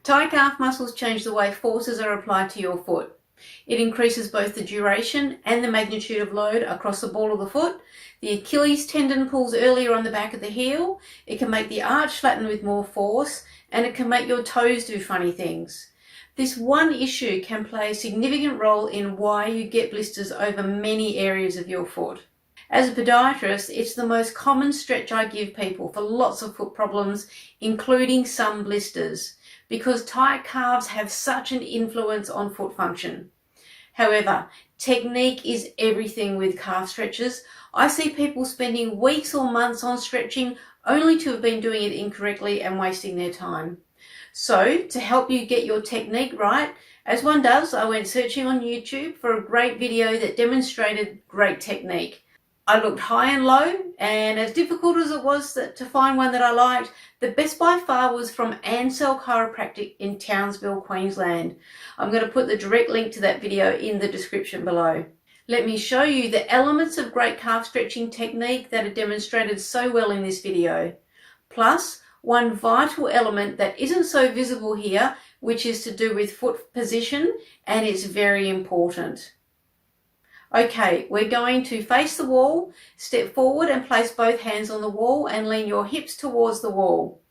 Tight calf muscles change the way forces are applied to your foot. It increases both the duration and the magnitude of load across the ball of the foot. The Achilles tendon pulls earlier on the back of the heel. It can make the arch flatten with more force, and it can make your toes do funny things. This one issue can play a significant role in why you get blisters over many areas of your foot. As a podiatrist, it's the most common stretch I give people for lots of foot problems, including some blisters, because tight calves have such an influence on foot function. However, technique is everything with calf stretches. I see people spending weeks or months on stretching only to have been doing it incorrectly and wasting their time. So, to help you get your technique right, as one does, I went searching on YouTube for a great video that demonstrated great technique. I looked high and low, and as difficult as it was to find one that I liked, the best by far was from Ansell Chiropractic in Townsville, Queensland. I'm going to put the direct link to that video in the description below. Let me show you the elements of great calf stretching technique that are demonstrated so well in this video. Plus, one vital element that isn't so visible here, which is to do with foot position, and it's very important. Okay, we're going to face the wall, step forward and place both hands on the wall and lean your hips towards the wall.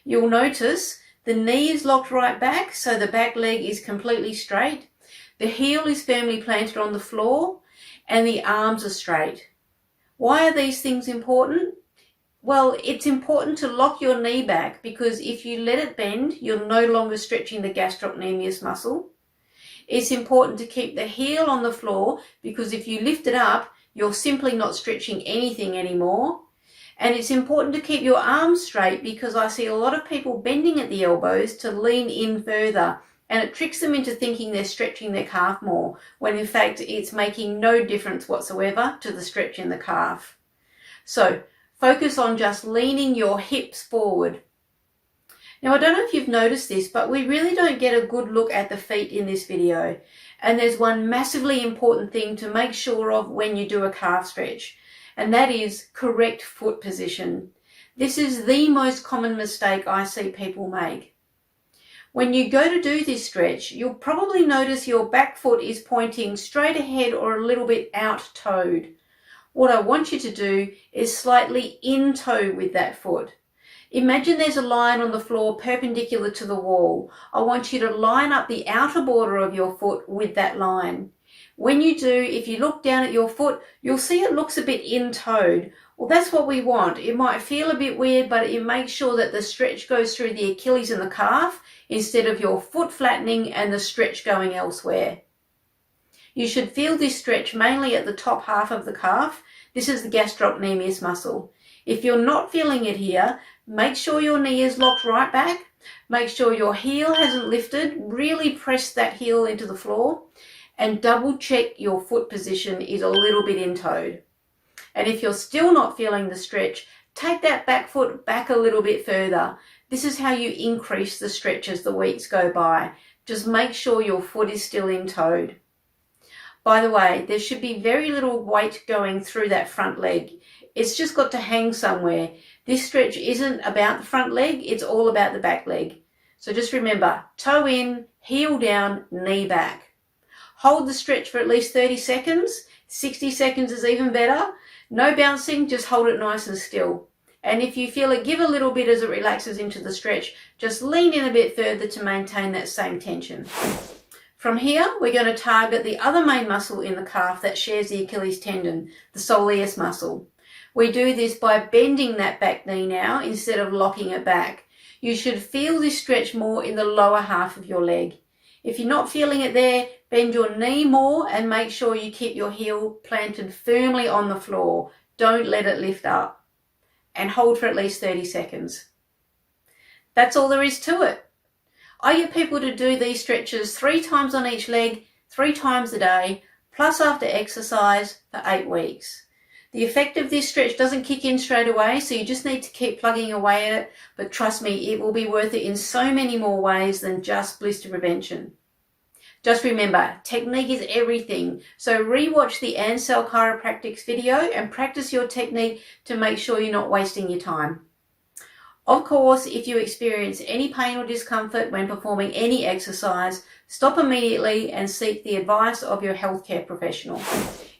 You'll notice the knee is locked right back, so the back leg is completely straight. The heel is firmly planted on the floor and the arms are straight. Why are these things important? Well, it's important to lock your knee back because if you let it bend, you're no longer stretching the gastrocnemius muscle. It's important to keep the heel on the floor because if you lift it up, you're simply not stretching anything anymore. And it's important to keep your arms straight because I see a lot of people bending at the elbows to lean in further, and it tricks them into thinking they're stretching their calf more, when in fact it's making no difference whatsoever to the stretch in the calf. So focus on just leaning your hips forward. Now, I don't know if you've noticed this, but we really don't get a good look at the feet in this video. And there's one massively important thing to make sure of when you do a calf stretch, and that is correct foot position. This is the most common mistake I see people make. When you go to do this stretch, you'll probably notice your back foot is pointing straight ahead or a little bit out-toed. What I want you to do is slightly in-toe with that foot. Imagine there's a line on the floor perpendicular to the wall. I want you to line up the outer border of your foot with that line. When you do, if you look down at your foot, you'll see it looks a bit in-toed. Well, that's what we want. It might feel a bit weird, but it makes sure that the stretch goes through the Achilles and the calf instead of your foot flattening and the stretch going elsewhere. You should feel this stretch mainly at the top half of the calf. This is the gastrocnemius muscle. If you're not feeling it here, make sure your knee is locked right back. Make sure your heel hasn't lifted. Really press that heel into the floor and double check your foot position is a little bit in-toed. And if you're still not feeling the stretch, take that back foot back a little bit further. This is how you increase the stretch as the weeks go by. Just make sure your foot is still in-toed. By the way, there should be very little weight going through that front leg. It's just got to hang somewhere. This stretch isn't about the front leg, it's all about the back leg. So just remember, toe in, heel down, knee back. Hold the stretch for at least 30 seconds. 60 seconds is even better. No bouncing, just hold it nice and still. And if you feel it give a little bit as it relaxes into the stretch, just lean in a bit further to maintain that same tension. From here, we're going to target the other main muscle in the calf that shares the Achilles tendon, the soleus muscle. We do this by bending that back knee now instead of locking it back. You should feel this stretch more in the lower half of your leg. If you're not feeling it there, bend your knee more and make sure you keep your heel planted firmly on the floor. Don't let it lift up. And hold for at least 30 seconds. That's all there is to it. I get people to do these stretches 3 times on each leg, 3 times a day, plus after exercise for 8 weeks. The effect of this stretch doesn't kick in straight away, so you just need to keep plugging away at it, but trust me, it will be worth it in so many more ways than just blister prevention. Just remember, technique is everything, so re-watch the Ansell Chiropractic's video and practice your technique to make sure you're not wasting your time. Of course, if you experience any pain or discomfort when performing any exercise, stop immediately and seek the advice of your healthcare professional.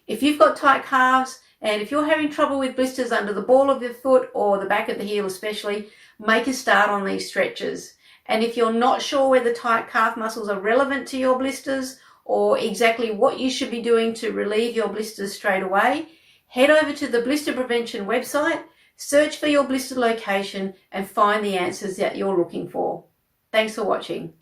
If you've got tight calves and if you're having trouble with blisters under the ball of your foot or the back of the heel especially, make a start on these stretches. And if you're not sure whether tight calf muscles are relevant to your blisters or exactly what you should be doing to relieve your blisters straight away, head over to the Blister Prevention website, search for your blister location and find the answers that you're looking for. Thanks for watching.